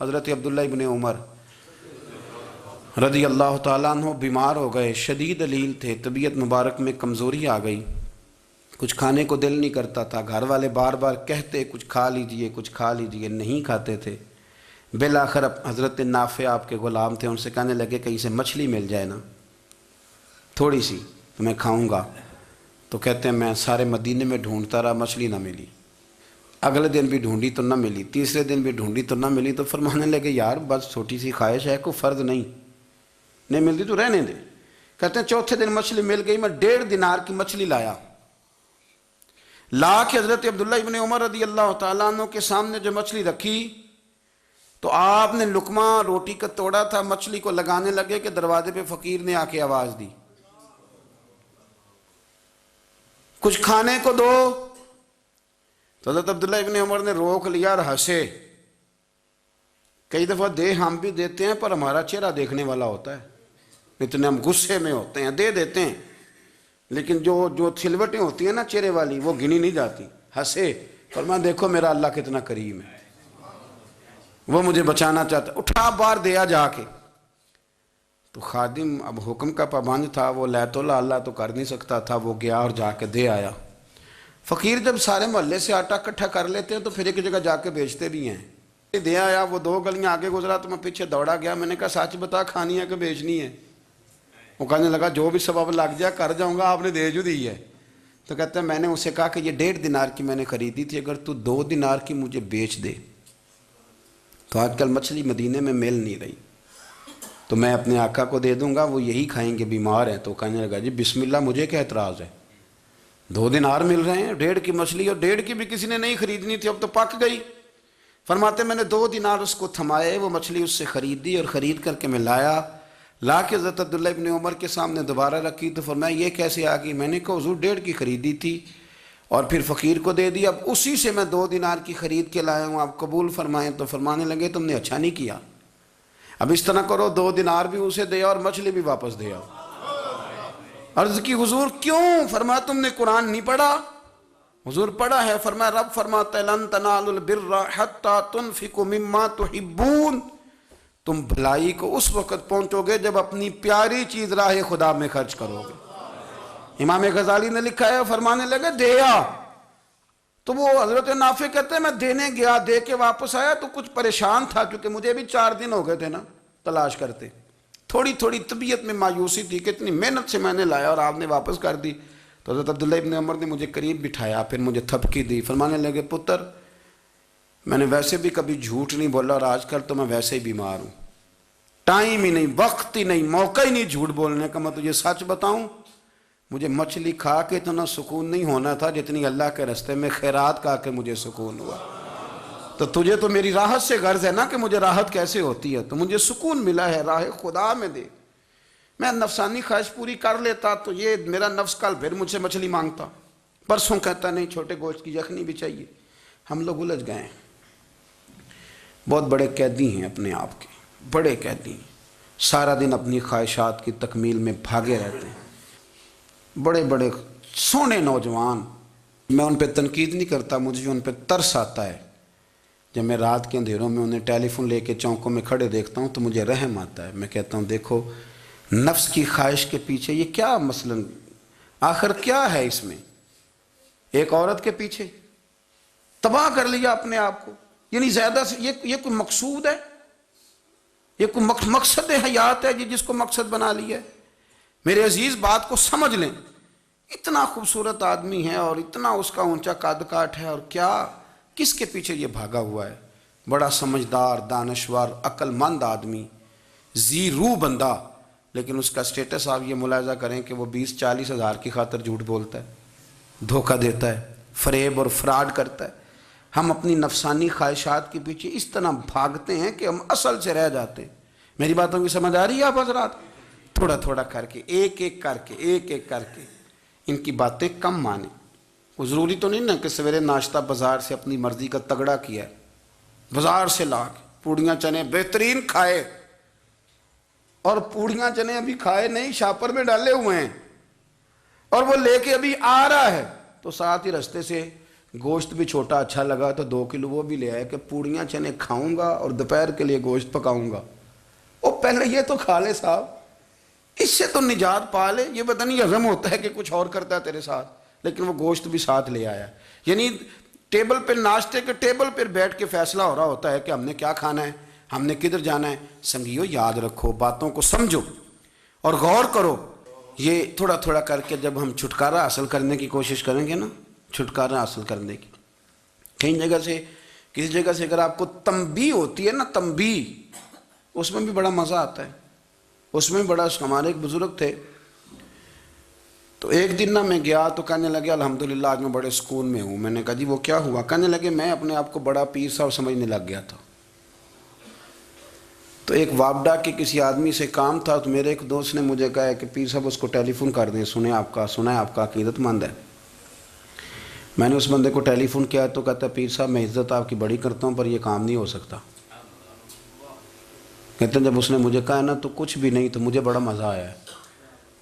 حضرت عبداللہ ابن عمر رضی اللہ تعالیٰ عنہ بیمار ہو گئے، شدید علیل تھے، طبیعت مبارک میں کمزوری آ گئی، کچھ کھانے کو دل نہیں کرتا تھا، گھر والے بار بار کہتے کچھ کھا لیجئے کچھ کھا لیجئے، نہیں کھاتے تھے۔ بالآخر حضرت نافع آپ کے غلام تھے، ان سے کہنے لگے کہیں سے مچھلی مل جائے نا تھوڑی سی تو میں کھاؤں گا۔ تو کہتے ہیں میں سارے مدینے میں ڈھونڈتا رہا، مچھلی نہ ملی، اگلے دن بھی ڈھونڈی تو نہ ملی، تیسرے دن بھی ڈھونڈی تو نہ ملی، تو فرمانے لگے یار بس چھوٹی سی خواہش ہے، کوئی فرض نہیں ملتی تو رہنے دے۔ کہتے ہیں چوتھے دن مچھلی مل گئی، میں 1.5 دینار کی مچھلی لا کے حضرت عبداللہ ابن عمر رضی اللہ تعالیٰ عنہ کے سامنے جو مچھلی رکھی تو آپ نے لقمہ روٹی کا توڑا تھا، مچھلی کو لگانے لگے کہ دروازے پہ فقیر نے آ کے آواز دی کچھ کھانے کو دو۔ تو حضرت عبداللہ ابن عمر نے روک لیا اور ہنسے۔ کئی دفعہ دے ہم بھی دیتے ہیں پر ہمارا چہرہ دیکھنے والا ہوتا ہے، اتنے ہم غصے میں ہوتے ہیں، دے دیتے ہیں، لیکن جو سلوٹیں ہوتی ہیں نا چہرے والی وہ گنی نہیں جاتی۔ ہنسے، فرمایا دیکھو میرا اللہ کتنا کریم ہے، وہ مجھے بچانا چاہتا ہے، اٹھا بار دیا جا کے۔ تو خادم اب حکم کا پابند تھا، وہ لیت اللہ تو کر نہیں سکتا تھا، وہ گیا اور جا کے دے آیا۔ فقیر جب سارے محلے سے آٹا اکٹھا کر لیتے ہیں تو پھر ایک جگہ جا کے بیچتے بھی ہیں۔ دے آیا، وہ 2 گلیاں آگے گزرا تو میں پیچھے دوڑا گیا، میں نے کہا سچ بتا کھانی ہے کہ بیچنی ہے؟ وہ کہنے لگا جو بھی سبب لگ جائے کر جاؤں گا، آپ نے دے جو دی ہے۔ تو کہتا ہے میں نے اسے کہا کہ یہ 1.5 دینار کی میں نے خریدی تھی، اگر تو 2 دینار کی مجھے بیچ دے تو آج کل مچھلی مدینے میں مل نہیں رہی، تو میں اپنے آقا کو دے دوں گا، وہ یہی کھائیں گے، بیمار ہیں۔ تو کہنے لگا جی بسم اللہ، مجھے کیا اعتراض ہے، 2 دینار مل رہے ہیں، 1.5 کی مچھلی، اور 1.5 کی بھی کسی نے نہیں خریدنی تھی، اب تو پک گئی۔ فرماتے میں نے 2 دینار اس کو تھمائے، وہ مچھلی اس سے خریدی، اور خرید کر کے میں لا کے حضرت عبداللہ ابن عمر کے سامنے دوبارہ رکھی۔ تو فرمایا یہ کیسے آ گئی؟ میں نے کہا حضور 1.5 کی خریدی تھی اور پھر فقیر کو دے دی، اب اسی سے میں 2 دینار کی خرید کے لایا ہوں، آپ قبول فرمائیں۔ تو فرمانے لگے تم نے اچھا نہیں کیا، اب اس طرح کرو 2 دینار بھی اسے دے اور مچھلی بھی واپس دے آؤ۔ عرض کی حضور کیوں؟ فرمایا تم نے قرآن نہیں پڑھا؟ حضور پڑھا ہے۔ فرمایا رب فرماتا ہے لن تنالوا البر حتی تنفقوا مما تحبون، تم بھلائی کو اس وقت پہنچو گے جب اپنی پیاری چیز راہ خدا میں خرچ کرو گے۔ امام غزالی نے لکھا ہے، فرمانے لگے دیا، تو وہ حضرت نافع کہتے ہیں میں دینے گیا، دے کے واپس آیا تو کچھ پریشان تھا، کیونکہ مجھے بھی 4 دن ہو گئے تھے نا تلاش کرتے، تھوڑی طبیعت میں مایوسی تھی کہ اتنی محنت سے میں نے لایا اور آپ نے واپس کر دی۔ تو حضرت عبداللہ ابن عمر نے مجھے قریب بٹھایا، پھر مجھے تھپکی دی، فرمانے لگے پتر میں نے ویسے بھی کبھی جھوٹ نہیں بولا، اور آج کل تو میں ویسے ہی بیمار ہوں، ٹائم ہی نہیں، وقت ہی نہیں، موقع ہی نہیں جھوٹ بولنے کا، میں تجھے سچ بتاؤں مجھے مچھلی کھا کے اتنا سکون نہیں ہونا تھا جتنی اللہ کے راستے میں خیرات کھا کے مجھے سکون ہوا۔ تو تجھے تو میری راحت سے غرض ہے نا کہ مجھے راحت کیسے ہوتی ہے، تو مجھے سکون ملا ہے راہ خدا میں دے، میں نفسانی خواہش پوری کر لیتا تو یہ میرا نفس کل پھر مجھ سے مچھلی مانگتا، پرسوں کہتا نہیں چھوٹے گوشت کی یخنی بھی چاہیے۔ ہم لوگ الجھ گئے ہیں، بہت بڑے قیدی ہیں اپنے آپ کے، بڑے قیدی ہیں، سارا دن اپنی خواہشات کی تکمیل میں بھاگے رہتے ہیں، بڑے بڑے سونے نوجوان۔ میں ان پہ تنقید نہیں کرتا، مجھے ان پہ ترس آتا ہے، جب میں رات کے اندھیروں میں انہیں ٹیلی فون لے کے چوکوں میں کھڑے دیکھتا ہوں تو مجھے رحم آتا ہے، میں کہتا ہوں دیکھو نفس کی خواہش کے پیچھے یہ کیا مثلاً آخر کیا ہے اس میں، ایک عورت کے پیچھے تباہ کر لیا اپنے آپ کو، یعنی زیادہ سے یہ کوئی مقصود ہے، یہ کوئی مقصد حیات ہے جس کو مقصد بنا لیا ہے؟ میرے عزیز بات کو سمجھ لیں، اتنا خوبصورت آدمی ہے اور اتنا اس کا اونچا قد کاٹ ہے، اور کیا کس کے پیچھے یہ بھاگا ہوا ہے؟ بڑا سمجھدار، دانشور، عقل مند آدمی، ذی روح بندہ، لیکن اس کا سٹیٹس آپ یہ ملاحظہ کریں کہ وہ 20-40 ہزار کی خاطر جھوٹ بولتا ہے، دھوکہ دیتا ہے، فریب اور فراڈ کرتا ہے۔ ہم اپنی نفسانی خواہشات کے پیچھے اس طرح بھاگتے ہیں کہ ہم اصل سے رہ جاتے ہیں۔ میری باتوں کی سمجھ آ رہی ہے آپ حضرات؟ تھوڑا تھوڑا کر کے، ایک ایک کر کے ان کی باتیں کم مانیں۔ وہ ضروری تو نہیں نا کہ سویرے ناشتہ بازار سے اپنی مرضی کا تگڑا کیا ہے، بازار سے لا کے پوڑیاں چنے بہترین کھائے، اور پوڑیاں چنے ابھی کھائے نہیں، شاپر میں ڈالے ہوئے ہیں، اور وہ لے کے ابھی آ رہا ہے تو ساتھ ہی رستے سے گوشت بھی چھوٹا اچھا لگا تو 2 کلو وہ بھی لے آئے کہ پوڑیاں چنے کھاؤں گا اور دوپہر کے لیے گوشت پکاؤں گا۔ وہ پہلے یہ تو کھا لے صاحب، اس سے تو نجات پا لے۔ یہ پتہ نہیں ہضم ہوتا ہے کہ کچھ اور کرتا ہے تیرے ساتھ، لیکن وہ گوشت بھی ساتھ لے آیا۔ یعنی ٹیبل پہ، ناشتے کے ٹیبل پر بیٹھ کے فیصلہ ہو رہا ہوتا ہے کہ ہم نے کیا کھانا ہے، ہم نے کدھر جانا ہے۔ سنگیو یاد رکھو، باتوں کو سمجھو اور غور کرو۔ یہ تھوڑا تھوڑا کر کے جب ہم چھٹکارا حاصل کرنے کی کوشش کریں گے نا، چھٹکارا حاصل کرنے کی، کہیں جگہ سے، کسی جگہ سے اگر آپ کو تنبیہ ہوتی ہے نا، تنبیہ، اس میں بھی بڑا مزہ آتا ہے۔ اس میں بڑا، ہمارے ایک بزرگ تھے، تو ایک دن نا میں گیا تو کہنے لگے الحمدللہ آج میں بڑے سکون میں ہوں۔ میں نے کہا جی وہ کیا ہوا؟ کہنے لگے میں اپنے آپ کو بڑا پیر صاحب سمجھنے لگ گیا تھا، تو ایک وابڈا کے کسی آدمی سے کام تھا، تو میرے ایک دوست نے مجھے کہا کہ پیر صاحب اس کو ٹیلی فون کر دیں، سنا ہے آپ کا عقیدت مند ہے۔ میں نے اس بندے کو ٹیلی فون کیا تو کہتا ہے پیر صاحب میں عزت آپ کی بڑی کرتا ہوں پر یہ کام نہیں ہو سکتا۔ کہتے ہیں جب اس نے مجھے کہا نا تو کچھ بھی نہیں، تو مجھے بڑا مزہ آیا ہے،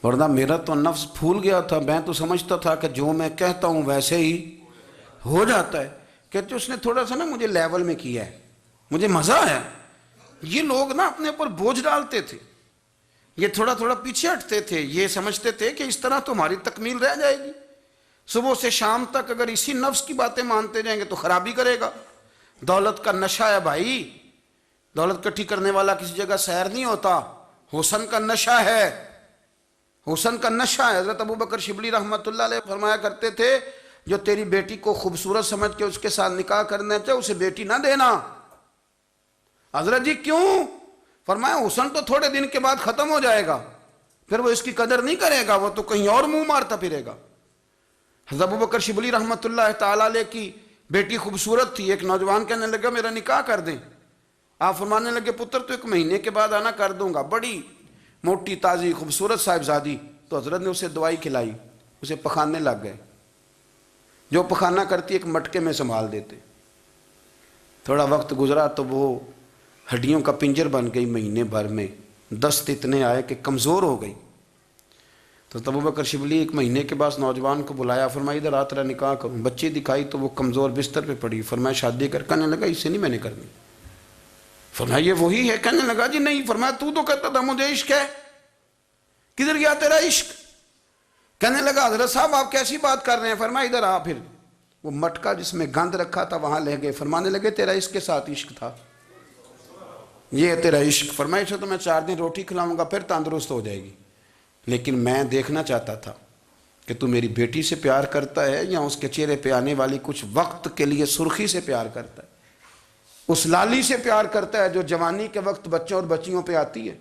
ورنہ میرا تو نفس پھول گیا تھا۔ میں تو سمجھتا تھا کہ جو میں کہتا ہوں ویسے ہی ہو جاتا ہے۔ کہتے اس نے تھوڑا سا نا مجھے لیول میں کیا ہے، مجھے مزہ آیا۔ یہ لوگ نا اپنے اوپر بوجھ ڈالتے تھے، یہ تھوڑا تھوڑا پیچھے ہٹتے تھے، یہ سمجھتے تھے کہ اس طرح تو ہماری تکمیل رہ جائے گی۔ صبح سے شام تک اگر اسی نفس کی باتیں مانتے جائیں گے تو خرابی کرے گا۔ دولت کا نشہ ہے بھائی، دولت کٹھی کرنے والا کسی جگہ سیر نہیں ہوتا، حسن کا نشہ ہے، حسن کا نشہ ہے۔ حضرت ابوبکر شبلی رحمۃ اللہ علیہ فرمایا کرتے تھے جو تیری بیٹی کو خوبصورت سمجھ کے اس کے ساتھ نکاح کرنا چاہے اسے بیٹی نہ دینا۔ حضرت جی کیوں؟ فرمایا حسن تو تھوڑے دن کے بعد ختم ہو جائے گا، پھر وہ اس کی قدر نہیں کرے گا، وہ تو کہیں اور منہ مارتا پھرے گا۔ حضرت ابوبکر شبلی رحمۃ اللہ تعالیٰ علیہ کی بیٹی خوبصورت تھی، ایک نوجوان کہنے لگا میرا نکاح کر دیں۔ آپ فرمانے لگے پتر تو 1 مہینے کے بعد آنا، کر دوں گا۔ بڑی موٹی تازی خوبصورت صاحبزادی، تو حضرت نے اسے دوائی کھلائی، اسے پخانے لگ گئے۔ جو پخانہ کرتی ایک مٹکے میں سنبھال دیتے۔ تھوڑا وقت گزرا تو وہ ہڈیوں کا پنجر بن گئی، مہینے بھر میں دست اتنے آئے کہ کمزور ہو گئی۔ تو ابوبکر شبلی 1 مہینے کے بعد نوجوان کو بلایا، فرمایا ادھر آ تیرا نکاح کروں۔ بچی دکھائی تو وہ کمزور بستر پہ پڑی، فرمایا شادی کر۔ کہنے لگا اس سے نہیں میں نے کرنی۔ فرمایا یہ وہی ہے؟ کہنے لگا جی نہیں۔ فرمایا تو کہتا تھا مجھے عشق ہے، کدھر گیا تیرا عشق؟ کہنے لگا حضرت صاحب آپ کیسی بات کر رہے ہیں؟ فرمایا ادھر آ۔ پھر وہ مٹکا جس میں گند رکھا تھا وہاں لے گئے، فرمانے لگے تیرا اس کے ساتھ عشق تھا، یہ ہے تیرا عشق۔ فرمایا اسے تو میں 4 دن روٹی کھلاؤں گا پھر تندرست ہو جائے گی، لیکن میں دیکھنا چاہتا تھا کہ تو میری بیٹی سے پیار کرتا ہے یا اس کے چہرے پہ آنے والی کچھ وقت کے لیے سرخی سے پیار کرتا ہے، اس لالی سے پیار کرتا ہے جو جوانی کے وقت بچوں اور بچیوں پہ آتی ہے۔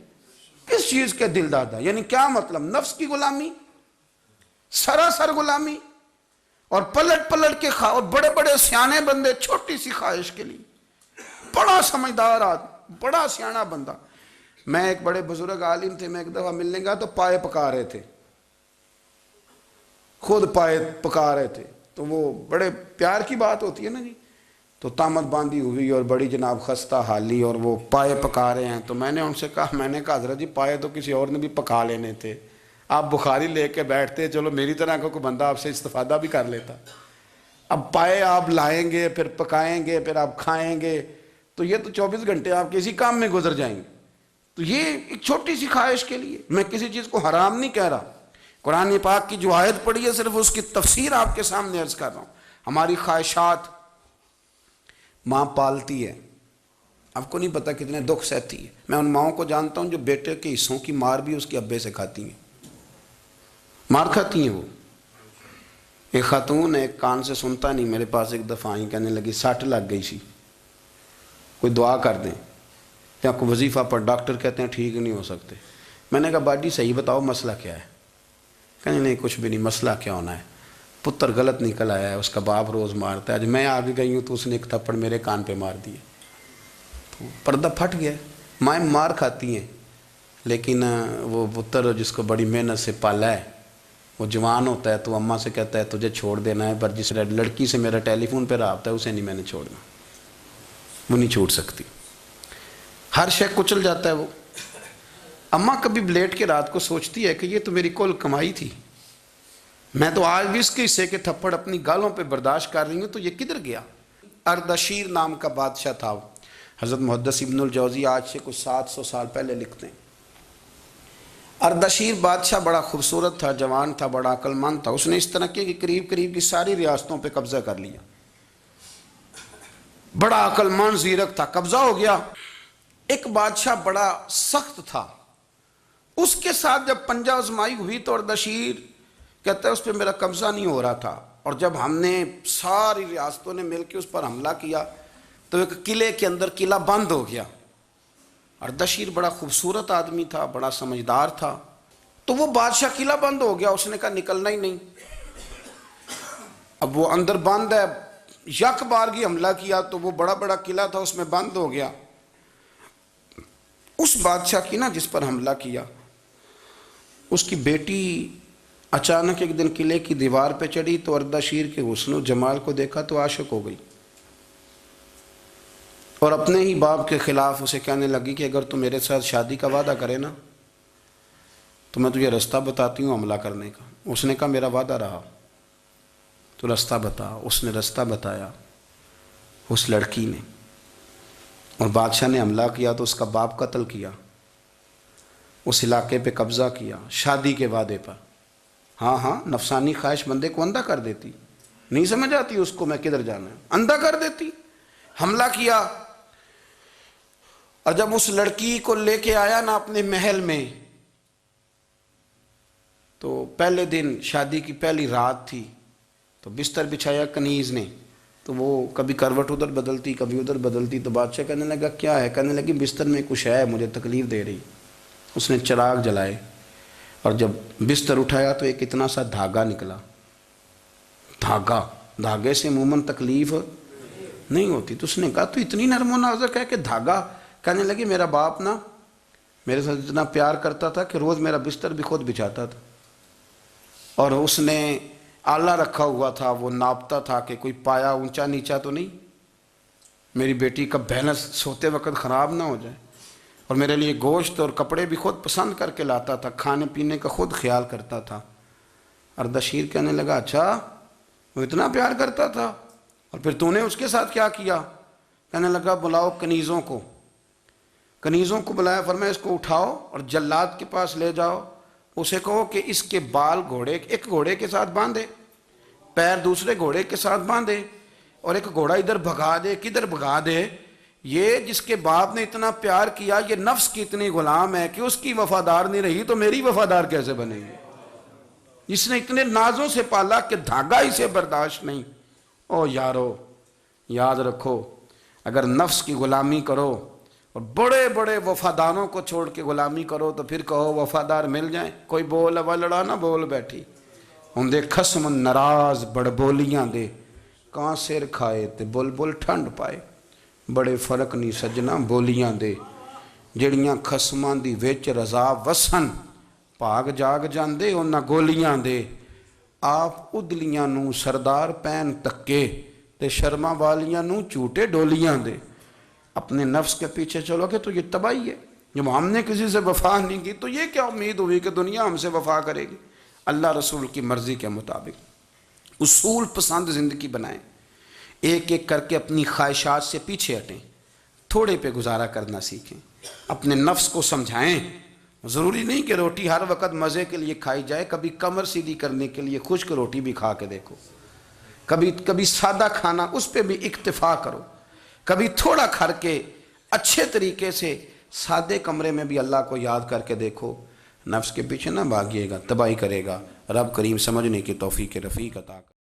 کس چیز کے دل دادا؟ یعنی کیا مطلب؟ نفس کی غلامی، سراسر غلامی، اور پلٹ پلٹ کے اور بڑے بڑے سیانے بندے چھوٹی سی خواہش کے لیے، بڑا سمجھدار آدمی، بڑا سیانا بندہ۔ میں ایک بڑے بزرگ عالم تھے، میں ایک دفعہ ملنے گیا تو پائے پکا رہے تھے، خود پائے پکا رہے تھے، تو وہ بڑے پیار کی بات ہوتی ہے نا جی، تو تامت باندھی ہوئی اور بڑی جناب خستہ حالی، اور وہ پائے پکا رہے ہیں۔ تو میں نے ان سے کہا، میں نے کہا حضرت جی پائے تو کسی اور نے بھی پکا لینے تھے، آپ بخاری لے کے بیٹھتے، چلو میری طرح کا کوئی بندہ آپ سے استفادہ بھی کر لیتا۔ اب پائے آپ لائیں گے، پھر پکائیں گے، پھر آپ کھائیں گے، تو یہ تو 24 گھنٹے آپ کسی کام میں گزر جائیں گے۔ تو یہ ایک چھوٹی سی خواہش کے لیے، میں کسی چیز کو حرام نہیں کہہ رہا، قرآن پاک کی جو آیت پڑھی ہے صرف اس کی تفسیر آپ کے سامنے عرض کر رہا ہوں۔ ہماری خواہشات ماں پالتی ہے، آپ کو نہیں پتہ کتنے دکھ سہتی ہے۔ میں ان ماؤں کو جانتا ہوں جو بیٹے کے حصوں کی مار بھی اس کے ابے سے کھاتی ہیں، مار کھاتی ہیں وہ۔ ایک خاتون ایک کان سے سنتا نہیں، میرے پاس ایک دفعہ آئی، کہنے لگی 60 لگ گئی سی، کوئی دعا کر دیں یا کوئی وظیفہ پر، ڈاکٹر کہتے ہیں ٹھیک نہیں ہو سکتے۔ میں نے کہا باجی صحیح بتاؤ مسئلہ کیا ہے؟ کہنے نہیں کچھ بھی نہیں، مسئلہ کیا ہونا ہے، پتر غلط نکل آیا ہے، اس کا باپ روز مارتا ہے، آج میں آگے گئی ہوں تو اس نے ایک تھپڑ میرے کان پہ مار دیے، تو پردہ پھٹ گیا۔ مائیں مار کھاتی ہیں، لیکن وہ پتر جس کو بڑی محنت سے پالا ہے وہ جوان ہوتا ہے تو اماں سے کہتا ہے تجھے چھوڑ دینا ہے، پر جس لڑکی سے میرا ٹیلی فون پہ رابطہ ہے اسے نہیں میں نے چھوڑنا، وہ نہیں چھوڑ سکتی، ہر شے کچل جاتا ہے وہ۔ اماں کبھی لیٹ کے رات کو سوچتی ہے کہ یہ تو میری کل کمائی تھی، میں تو آج بھی اس کے حصے کے تھپڑ اپنی گالوں پہ برداشت کر رہی ہوں، تو یہ کدھر گیا؟ اردشیر نام کا بادشاہ تھا، حضرت محدث ابن الجوزی آج سے کچھ 700 سال پہلے لکھتے ہیں۔ اردشیر بادشاہ بڑا خوبصورت تھا، جوان تھا، بڑا عقل مند تھا۔ اس نے اس طرح کی قریب قریب کی ساری ریاستوں پہ قبضہ کر لیا۔ بڑا عقل مند زیرک تھا، قبضہ ہو گیا۔ ایک بادشاہ بڑا سخت تھا، اس کے ساتھ جب پنجہ آزمائی ہوئی تو اردشیر کہتا ہے اس پہ میرا قبضہ نہیں ہو رہا تھا، اور جب ہم نے ساری ریاستوں نے مل کے اس پر حملہ کیا تو ایک قلعے کے اندر قلعہ بند ہو گیا۔ اردشیر بڑا خوبصورت آدمی تھا، بڑا سمجھدار تھا، تو وہ بادشاہ قلعہ بند ہو گیا، اس نے کہا نکلنا ہی نہیں۔ اب وہ اندر بند ہے، یک بارگی حملہ کیا تو وہ بڑا بڑا قلعہ تھا اس میں بند ہو گیا۔ اس بادشاہ کی نا جس پر حملہ کیا، اس کی بیٹی اچانک ایک دن قلعے کی دیوار پہ چڑھی تو اردشیر کے حسن و جمال کو دیکھا تو عاشق ہو گئی، اور اپنے ہی باپ کے خلاف اسے کہنے لگی کہ اگر تو میرے ساتھ شادی کا وعدہ کرے نا تو میں تجھے رستہ بتاتی ہوں حملہ کرنے کا۔ اس نے کہا میرا وعدہ رہا، تو رستہ بتا۔ اس نے رستہ بتایا اس لڑکی نے، اور بادشاہ نے حملہ کیا تو اس کا باپ قتل کیا، اس علاقے پہ قبضہ کیا شادی کے وعدے پر۔ ہاں نفسانی خواہش بندے کو اندھا کر دیتی، نہیں سمجھ آتی اس کو میں کدھر جانا ہے، اندھا کر دیتی۔ حملہ کیا، اور جب اس لڑکی کو لے کے آیا نا اپنے محل میں، تو پہلے دن شادی کی پہلی رات تھی، تو بستر بچھایا کنیز نے، تو وہ کبھی کروٹ ادھر بدلتی کبھی ادھر بدلتی، تو بادشاہ کہنے لگا کیا ہے؟ کہنے لگی بستر میں کچھ ہے، مجھے تکلیف دے رہی۔ اس نے چراغ جلائے اور جب بستر اٹھایا تو ایک اتنا سا دھاگا نکلا۔ دھاگے سے عموماً تکلیف نہیں ہوتی، تو اس نے کہا تو اتنی نرم و نازک ہے کہ دھاگا؟ کہنے لگی میرا باپ نا میرے ساتھ اتنا پیار کرتا تھا کہ روز میرا بستر بھی خود بچھاتا تھا، اور اس نے آلہ رکھا ہوا تھا، وہ ناپتا تھا کہ کوئی پایا اونچا نیچا تو نہیں، میری بیٹی کا بیلنس سوتے وقت خراب نہ ہو جائے، اور میرے لیے گوشت اور کپڑے بھی خود پسند کر کے لاتا تھا، کھانے پینے کا خود خیال کرتا تھا۔ اردشیر کہنے لگا اچھا وہ اتنا پیار کرتا تھا، اور پھر تو نے اس کے ساتھ کیا کیا؟ کہنے لگا بلاؤ کنیزوں کو بلایا، فرمایا اس کو اٹھاؤ اور جلاد کے پاس لے جاؤ، اسے کہو کہ اس کے بال ایک گھوڑے کے ساتھ باندھے، پیر دوسرے گھوڑے کے ساتھ باندھے، اور ایک گھوڑا ادھر بھگا دے، کدھر بھگا دے۔ یہ جس کے باپ نے اتنا پیار کیا، یہ نفس کی اتنی غلام ہے کہ اس کی وفادار نہیں رہی تو میری وفادار کیسے بنے گی؟ جس نے اتنے نازوں سے پالا کہ دھاگا اسے برداشت نہیں۔ او یارو یاد رکھو، اگر نفس کی غلامی کرو اور بڑے بڑے وفاداروں کو چھوڑ کے غلامی کرو تو پھر کہو وفادار مل جائیں، کوئی بول وا لڑا نہ بول بیٹھی ہوں خسم ناراض بڑ بولیاں دے، کہاں سر کھائے تے بلبل ٹھنڈ پائے، بڑے فرق نہیں سجنا بولیاں دے، جڑیاں خسماں دی وچ رضا وسن، پاگ جاگ جاندے انہاں گولیاں دے، آپ ادلیاں نو سردار پین تکے تے شرما والیاں نو چوٹے ڈولیاں دے۔ اپنے نفس کے پیچھے چلو گے تو یہ تباہی ہے۔ جب ہم نے کسی سے وفا نہیں کی تو یہ کیا امید ہوئی کہ دنیا ہم سے وفا کرے گی؟ اللہ رسول کی مرضی کے مطابق اصول پسند زندگی بنائیں، ایک ایک کر کے اپنی خواہشات سے پیچھے ہٹیں، تھوڑے پہ گزارا کرنا سیکھیں، اپنے نفس کو سمجھائیں۔ ضروری نہیں کہ روٹی ہر وقت مزے کے لیے کھائی جائے، کبھی کمر سیدھی کرنے کے لیے خشک روٹی بھی کھا کے دیکھو، کبھی سادہ کھانا اس پہ بھی اکتفا کرو، کبھی تھوڑا کھر کے اچھے طریقے سے سادے کمرے میں بھی اللہ کو یاد کر کے دیکھو۔ نفس کے پیچھے نہ بھاگیے گا، تباہی کرے گا۔ رب کریم سمجھنے کی توفیق رفیق عطا کرے۔